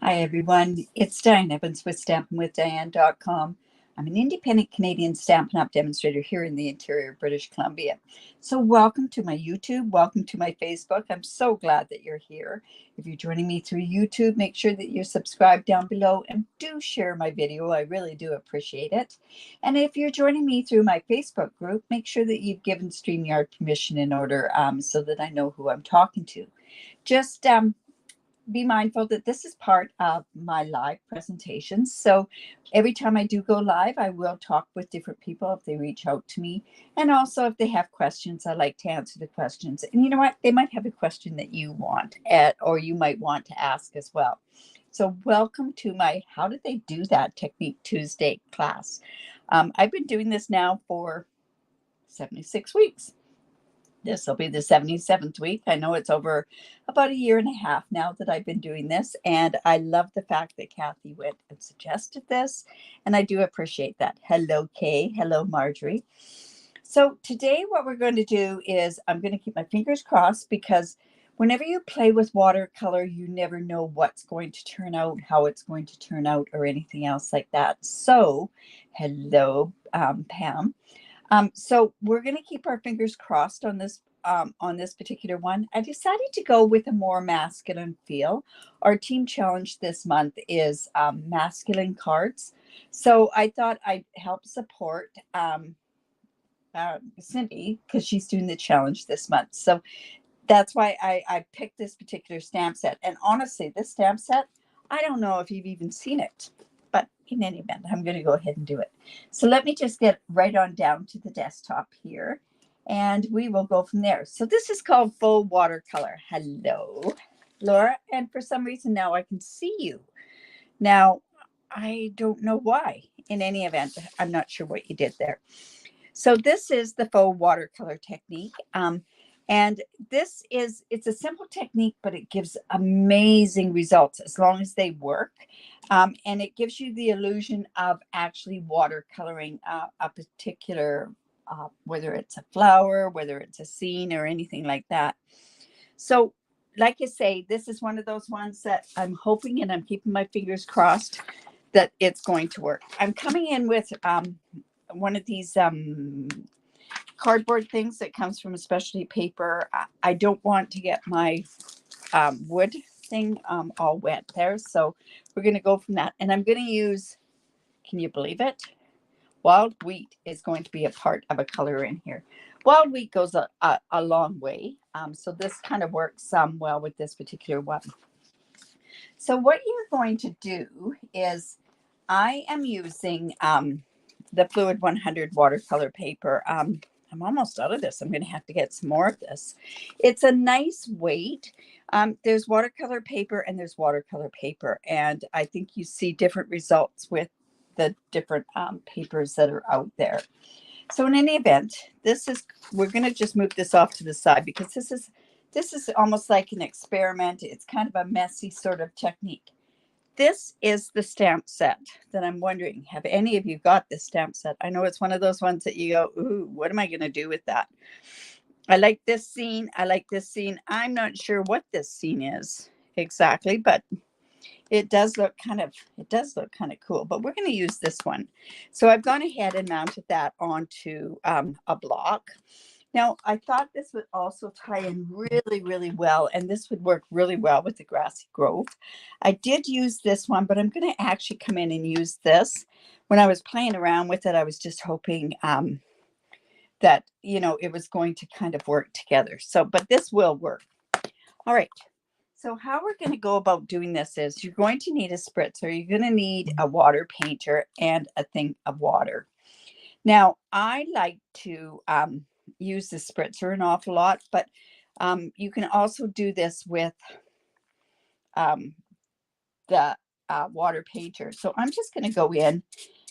Hi, everyone. It's Diane Evans with StampinWithDiane.com. I'm an independent Canadian Stampin' Up! Demonstrator here in the interior of British Columbia. So welcome to my YouTube. Welcome to my Facebook. I'm so glad that you're here. If you're joining me through YouTube, make sure that you're subscribed down below and do share my video. I really do appreciate it. And if you're joining me through my Facebook group, make sure that you've given StreamYard permission in order so that I know who I'm talking to. Just be mindful that this is part of my live presentations. So every time I do go live, I will talk with different people if they reach out to me. And also if they have questions, I like to answer the questions. And you know what? They might have a question that you want or you might want to ask as well. So welcome to my How Did They Do That Technique Tuesday class. I've been doing this now for 76 weeks. This will be the 77th week. I know it's over about a year and a half now that I've been doing this. And I love the fact that Kathy went and suggested this. And I do appreciate that. Hello, Kay. Hello, Marjorie. So today what we're going to do is I'm going to keep my fingers crossed because whenever you play with watercolor, you never know what's going to turn out, how it's going to turn out, or anything else like that. So hello, Pam. So we're going to keep our fingers crossed on this particular one. I decided to go with a more masculine feel. Our team challenge this month is masculine cards. So I thought I'd help support Cindy because she's doing the challenge this month. So that's why I picked this particular stamp set. And honestly, this stamp set, I don't know if you've even seen it. But in any event, I'm going to go ahead and do it. So let me just get right on down to the desktop here, and we will go from there. So this is called Faux Watercolor. Hello, Laura. And for some reason now I can see you. Now, I don't know why. In any event, I'm not sure what you did there. So this is the Faux Watercolor technique. And it's a simple technique, but it gives amazing results as long as they work. And it gives you the illusion of actually watercoloring a particular, whether it's a flower, whether it's a scene or anything like that. So like I say, this is one of those ones that I'm hoping and I'm keeping my fingers crossed that it's going to work. I'm coming in with one of these cardboard things that comes from a specialty paper. I don't want to get my wood thing all wet there. So we're going to go from that. And I'm going to use, can you believe it? Wild wheat is going to be a part of a color in here. Wild wheat goes a long way. So this kind of works well with this particular one. So what you're going to do is I am using the Fluid 100 watercolor paper. I'm almost out of this. I'm going to have to get some more of this. It's a nice weight. There's watercolor paper and there's watercolor paper. And I think you see different results with the different papers that are out there. So in any event, we're going to just move this off to the side because this is almost like an experiment. It's kind of a messy sort of technique. This is the stamp set that I'm wondering, have any of you got this stamp set? I know it's one of those ones that you go, ooh, what am I going to do with that? I like this scene. I like this scene. I'm not sure what this scene is exactly, but it does look kind of cool. But we're going to use this one. So I've gone ahead and mounted that onto a block. Now, I thought this would also tie in really, really well, and this would work really well with the Grassy Grove. I did use this one, but I'm going to actually come in and use this. When I was playing around with it, I was just hoping that, it was going to kind of work together. So, but this will work. All right. So how we're going to go about doing this is you're going to need a spritzer. You're going to need a water painter and a thing of water. Now, I like to use the spritzer an awful lot, but you can also do this with the water painter. So I'm just going to go in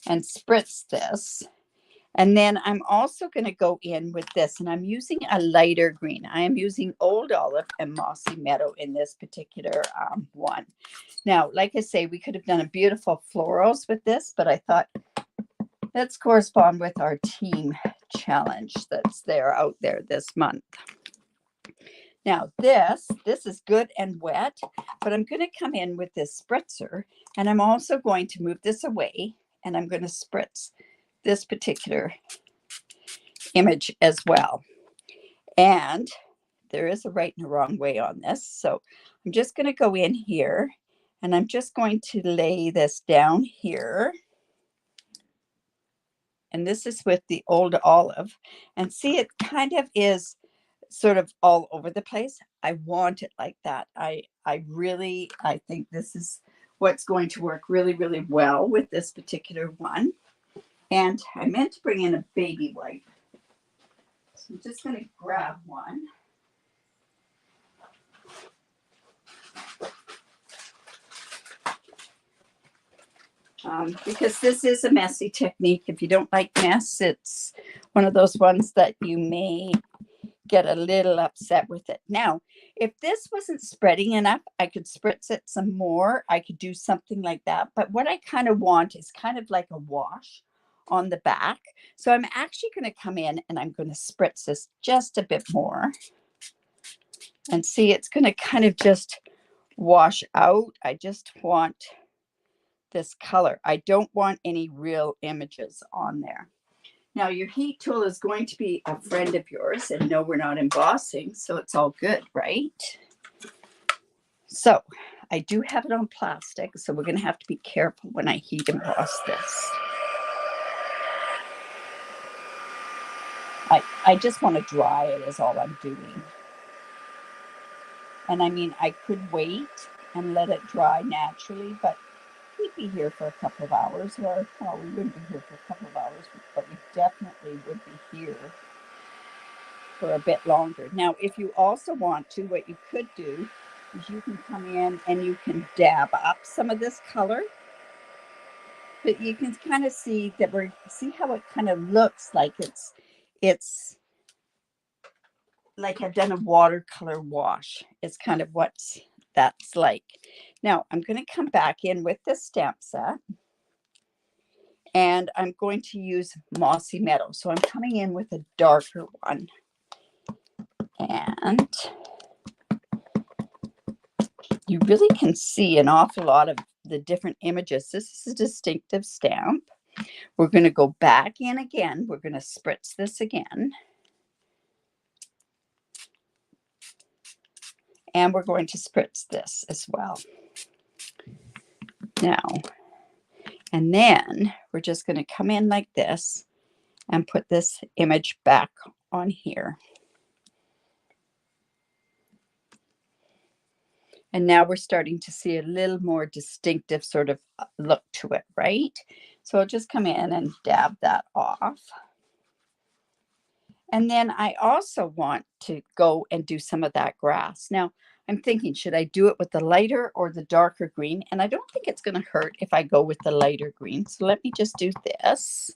and spritz this. And then I'm also going to go in with this, and I'm using a lighter green. I am using Old Olive and Mossy Meadow in this particular one. Now, like I say, we could have done a beautiful florals with this, but I thought let's correspond with our team challenge that's out there this month. Now this is good and wet, but I'm going to come in with this spritzer, and I'm also going to move this away, and I'm going to spritz this particular image as well. And there is a right and a wrong way on this. So I'm just going to go in here, and I'm just going to lay this down here. And this is with the old olive. And see, it kind of is sort of all over the place. I want it like that. I think this is what's going to work really, really well with this particular one. And I meant to bring in a baby wipe. So I'm just going to grab one. Because this is a messy technique. If you don't like mess, it's one of those ones that you may get a little upset with it. Now, if this wasn't spreading enough, I could spritz it some more. I could do something like that. But what I kind of want is kind of like a wash on the back. So I'm actually going to come in and I'm going to spritz this just a bit more. And see, it's going to kind of just wash out. I just want this color. I don't want any real images on there. Now your heat tool is going to be a friend of yours, and no, we're not embossing, so it's all good, right? So I do have it on plastic, so we're going to have to be careful when I heat emboss this. I just want to dry it is all I'm doing. And I mean, I could wait and let it dry naturally, but we'd be here for a couple of hours, or well, we wouldn't be here for a couple of hours, but we definitely would be here for a bit longer. Now, if you also want to, what you could do is you can come in and you can dab up some of this color, but you can kind of see that see how it kind of looks like it's like I've done a watercolor wash. It's kind of what that's like. Now I'm going to come back in with this stamp set, and I'm going to use Mossy Meadow. So I'm coming in with a darker one, and you really can see an awful lot of the different images. This is a distinctive stamp. We're going to go back in again. We're going to spritz this again. And we're going to spritz this as well. Now, and then we're just going to come in like this and put this image back on here. And now we're starting to see a little more distinctive sort of look to it, right? So I'll just come in and dab that off. And then I also want to go and do some of that grass. Now, I'm thinking, should I do it with the lighter or the darker green? And I don't think it's going to hurt if I go with the lighter green. So let me just do this.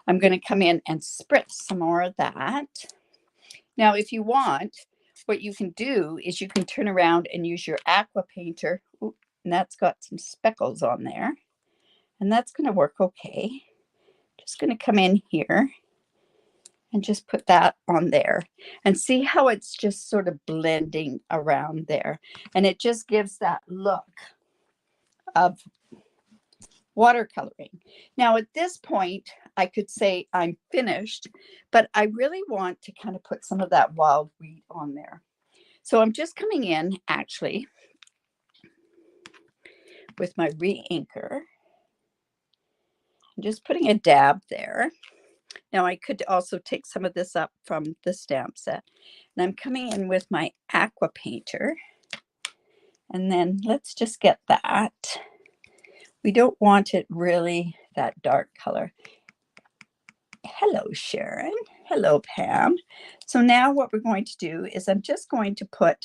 I'm going to come in and spritz some more of that. Now, if you want, what you can do is you can turn around and use your aqua painter. Ooh, and that's got some speckles on there. And that's going to work okay. Just going to come in here and just put that on there and see how it's just sort of blending around there. And it just gives that look of watercoloring. Now, at this point, I could say I'm finished, but I really want to kind of put some of that wild wheat on there. So I'm just coming in actually with my re-inker. I'm just putting a dab there. Now I could also take some of this up from the stamp set, and I'm coming in with my aqua painter, and then let's just get that. We don't want it really that dark color. Hello, Sharon. Hello, Pam. So now what we're going to do is I'm just going to put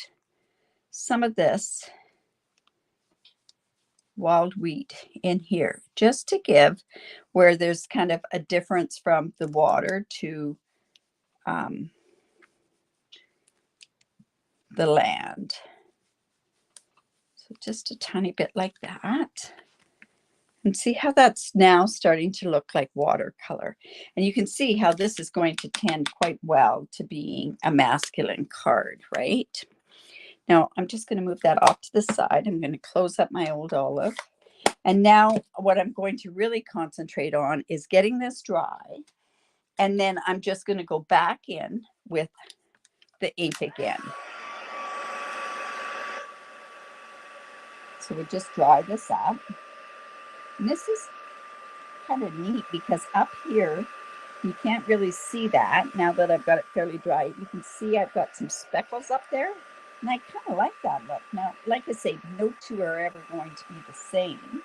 some of this wild wheat in here, just to give where there's kind of a difference from the water to the land. So just a tiny bit like that. And see how that's now starting to look like watercolor. And you can see how this is going to tend quite well to being a masculine card, right? Now I'm just going to move that off to the side. I'm going to close up my old olive. And now what I'm going to really concentrate on is getting this dry. And then I'm just going to go back in with the ink again. So we just dry this up. And this is kind of neat because up here, you can't really see that. Now that I've got it fairly dry, you can see I've got some speckles up there. And I kind of like that look. Now, like I say, no two are ever going to be the same.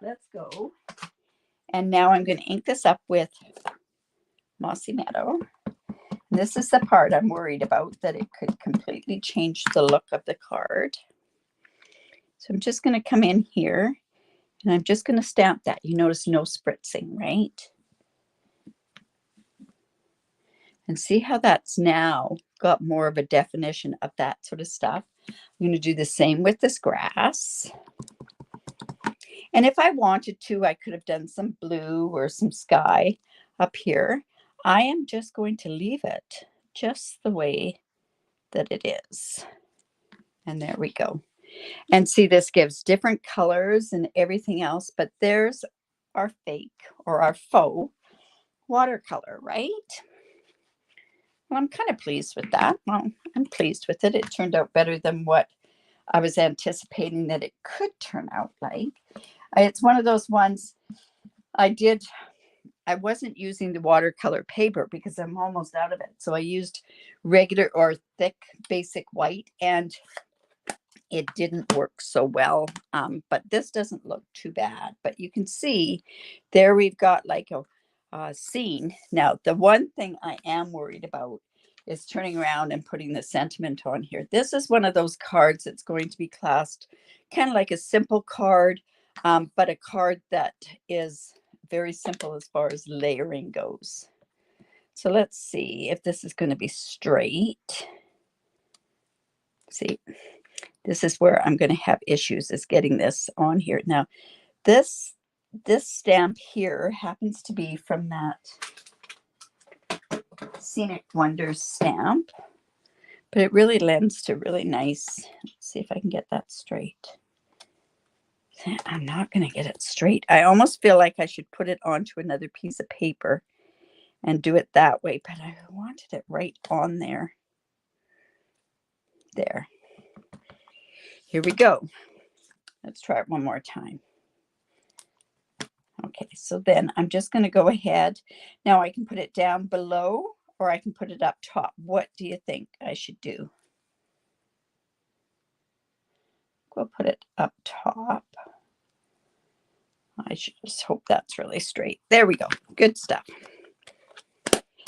Let's go. And now I'm going to ink this up with Mossy Meadow. And this is the part I'm worried about, that it could completely change the look of the card. So I'm just going to come in here and I'm just going to stamp that. You notice no spritzing, right? And see how that's now got more of a definition of that sort of stuff. I'm going to do the same with this grass. And if I wanted to, I could have done some blue or some sky up here. I am just going to leave it just the way that it is. And there we go. And see, this gives different colors and everything else, but there's our fake or our faux watercolor, right? Well, I'm kind of pleased with that. Well, I'm pleased with it. It turned out better than what I was anticipating that it could turn out like. It's one of those ones I wasn't using the watercolor paper because I'm almost out of it. So I used regular or thick basic white, and it didn't work so well. But this doesn't look too bad. But you can see there we've got like a scene. Now, the one thing I am worried about is turning around and putting the sentiment on here. This is one of those cards that's going to be classed kind of like a simple card, but a card that is very simple as far as layering goes. So let's see if this is going to be straight. See, this is where I'm going to have issues, is getting this on here. Now, this stamp here happens to be from that Scenic Wonders stamp, but it really lends to really nice. Let's see if I can get that straight. I'm not going to get it straight. I almost feel like I should put it onto another piece of paper and do it that way, but I wanted it right on there. There. Here we go. Let's try it one more time. Okay, so then I'm just going to go ahead. Now I can put it down below or I can put it up top. What do you think I should do? We'll put it up top. I should just hope that's really straight. There we go. Good stuff.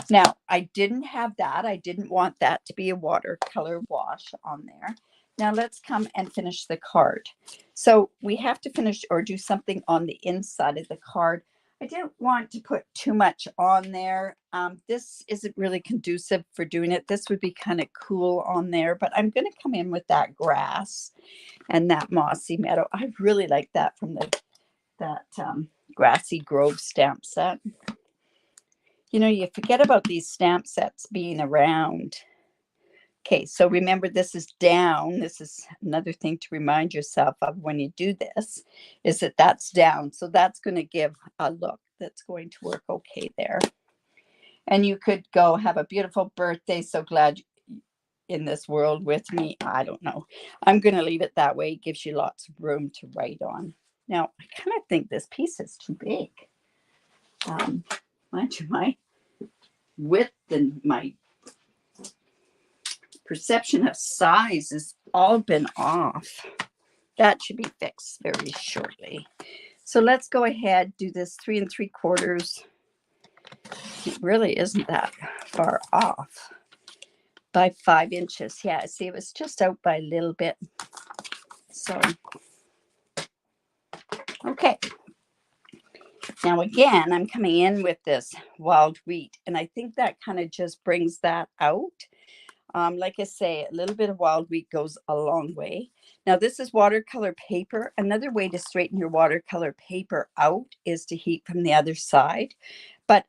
Now, I didn't have that. I didn't want that to be a watercolor wash on there. Now, let's come and finish the card. So we have to finish or do something on the inside of the card. I didn't want to put too much on there. This isn't really conducive for doing it. This would be kind of cool on there, but I'm going to come in with that grass and that Mossy Meadow. I really like that from that Grassy Grove stamp set. You know, you forget about these stamp sets being around. Okay, so remember, this is down. This is another thing to remind yourself of when you do this, is that that's down. So that's going to give a look that's going to work okay there. And you could go have a beautiful birthday. So glad in this world with me. I don't know. I'm going to leave it that way. It gives you lots of room to write on. Now, I kind of think this piece is too big. Mind you, my width and my perception of size has all been off. That should be fixed very shortly. So let's go ahead, do this 3 3/4. It really isn't that far off by 5 inches. Yeah, see, it was just out by a little bit. So, okay. Now, again, I'm coming in with this wild wheat, and I think that kind of just brings that out. Like I say, a little bit of wild wheat goes a long way. Now, this is watercolor paper. Another way to straighten your watercolor paper out is to heat from the other side. But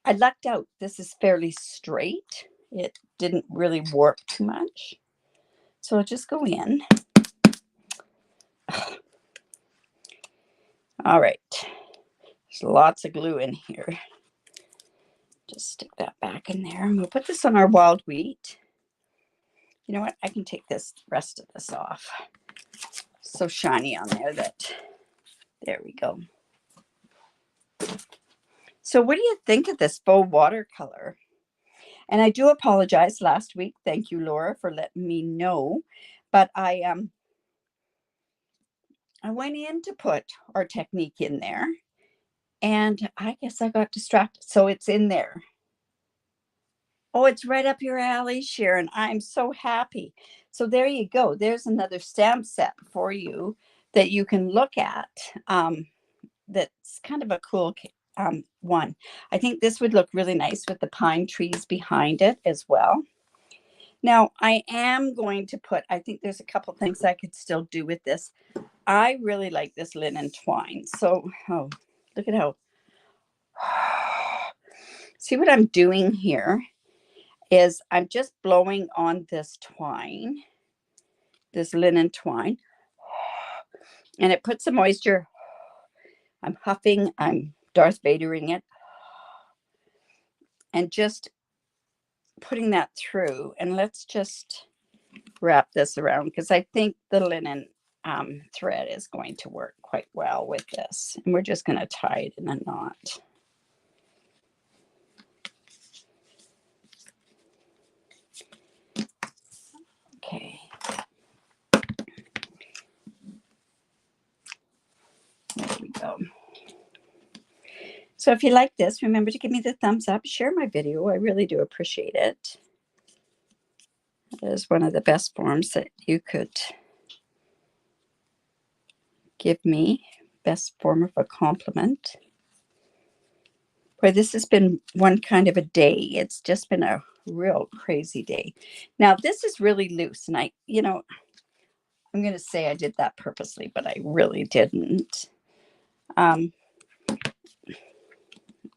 I lucked out. This is fairly straight. it didn't really warp too much. So I'll just go in. All right. There's lots of glue in here. Just stick that back in there. And we'll put this on our wild wheat. You know what? I can take this rest of this off. So shiny on there that, there we go. So what do you think of this faux watercolor? And I do apologize last week. Thank you, Laura, for letting me know. But I went in to put our technique in there, and I guess I got distracted. So it's in there. Oh, it's right up your alley, Sharon. I'm so happy. So there you go. There's another stamp set for you that you can look at. That's kind of a cool one. I think this would look really nice with the pine trees behind it as well. Now, I am going to put, I think there's a couple things I could still do with this. I really like this linen twine. So, oh, look at how, see what I'm doing here is I'm just blowing on this twine, this linen twine, and it puts some moisture. I'm huffing, I'm Darth Vadering it, and just putting that through. And let's just wrap this around because I think the linen thread is going to work quite well with this. And we're just going to tie it in a knot. Okay. There we go. So if you like this, remember to give me the thumbs up, share my video. I really do appreciate it. It is one of the best forms that you could give me. Best form of a compliment. Boy, this has been one kind of a day. It's just been a real crazy day. Now, this is really loose. And I'm going to say I did that purposely, but I really didn't. Let's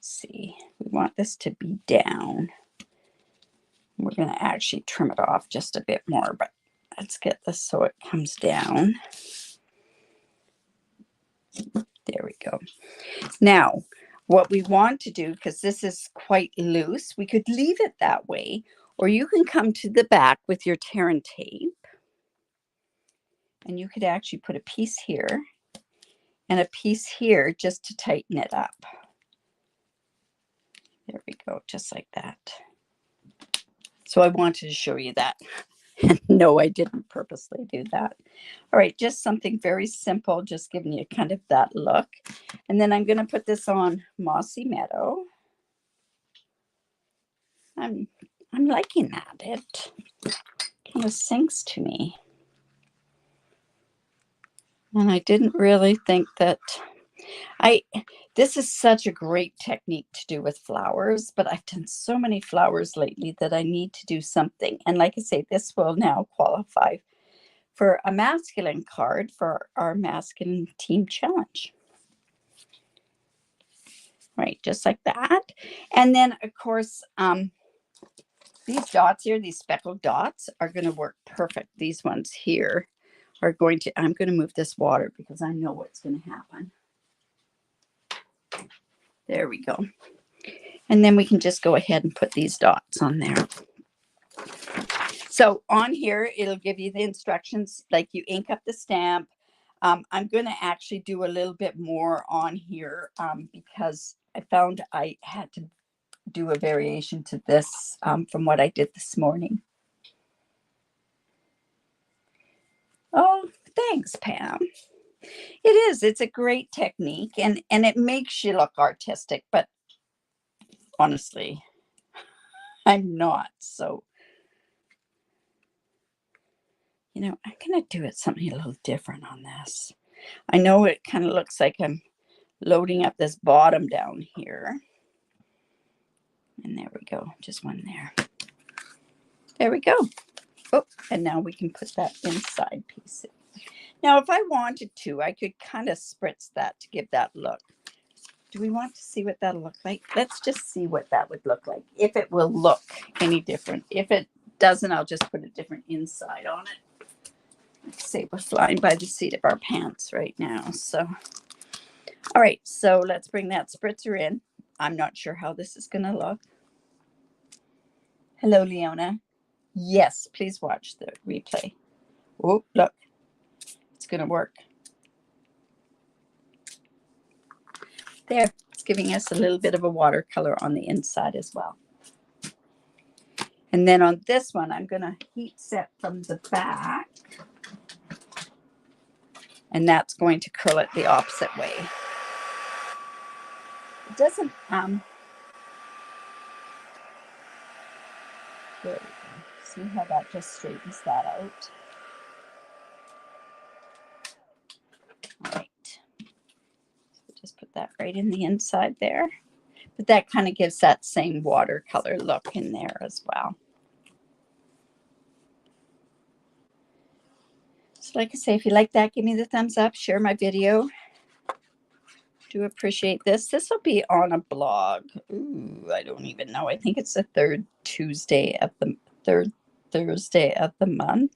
see. We want this to be down. We're going to actually trim it off just a bit more, but let's get this so it comes down. There we go. Now, what we want to do, because this is quite loose, we could leave it that way, or you can come to the back with your tear and tape, and you could actually put a piece here and a piece here just to tighten it up. There we go, just like that. So I wanted to show you that. No, I didn't purposely do that. All right, just something very simple, just giving you kind of that look. And then I'm going to put this on Mossy Meadow. I'm liking that. It kind of sinks to me. And I didn't really think that this is such a great technique to do with flowers, but I've done so many flowers lately that I need to do something. And like I say, this will now qualify for a masculine card for our masculine team challenge. Right, just like that. And then, of course, these dots here, these speckled dots are going to work perfect. These ones here are going to, I'm going to move this water because I know what's going to happen. There we go. And then we can just go ahead and put these dots on there. So on here, it'll give you the instructions, like you ink up the stamp. I'm going to actually do a little bit more on here because I found I had to do a variation to this from what I did this morning. Oh, thanks, Pam. It is. It's a great technique, and it makes you look artistic, but honestly, I'm not. So, I'm going to do it something a little different on this. I know it kind of looks like I'm loading up this bottom down here. And there we go. Just one there. There we go. Oh, and now we can put that inside piece. Now, if I wanted to, I could kind of spritz that to give that look. Do we want to see what that'll look like? Let's just see what that would look like. If it will look any different. If it doesn't, I'll just put a different inside on it. Let's say we're flying by the seat of our pants right now. So, all right. So let's bring that spritzer in. I'm not sure how this is going to look. Hello, Leona. Yes, please watch the replay. Oh, look. It's going to work. There. It's giving us a little bit of a watercolor on the inside as well. And then on this one, I'm going to heat set from the back. And that's going to curl it the opposite way. It doesn't, there we go. See how that just straightens that out. All right. So just put that right in the inside there. But that kind of gives that same watercolor look in there as well. So like I say, if you like that, give me the thumbs up, share my video. Do appreciate this. This will be on a blog. Ooh, I don't even know. I think it's the third Thursday of the month.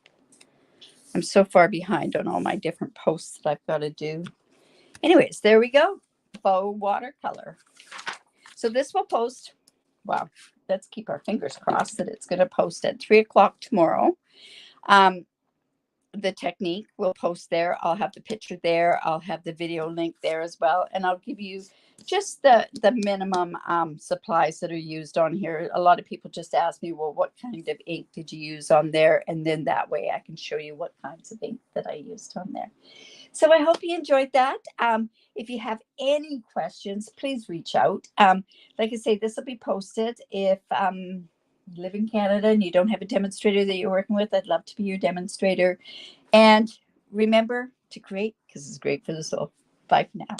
I'm so far behind on all my different posts that I've got to do. Anyways, there we go. Faux watercolor. So this will post. Wow. Let's keep our fingers crossed that it's going to post at 3 o'clock tomorrow. The technique will post there. I'll have the picture there. I'll have the video link there as well. And I'll give you just the minimum supplies that are used on here. A lot of people just ask me, well, what kind of ink did you use on there? And then that way I can show you what kinds of ink that I used on there. So I hope you enjoyed that. If you have any questions, please reach out. Like I say, this will be posted. If you live in Canada and you don't have a demonstrator that you're working with, I'd love to be your demonstrator. And remember to create, because it's great for the soul. Bye for now.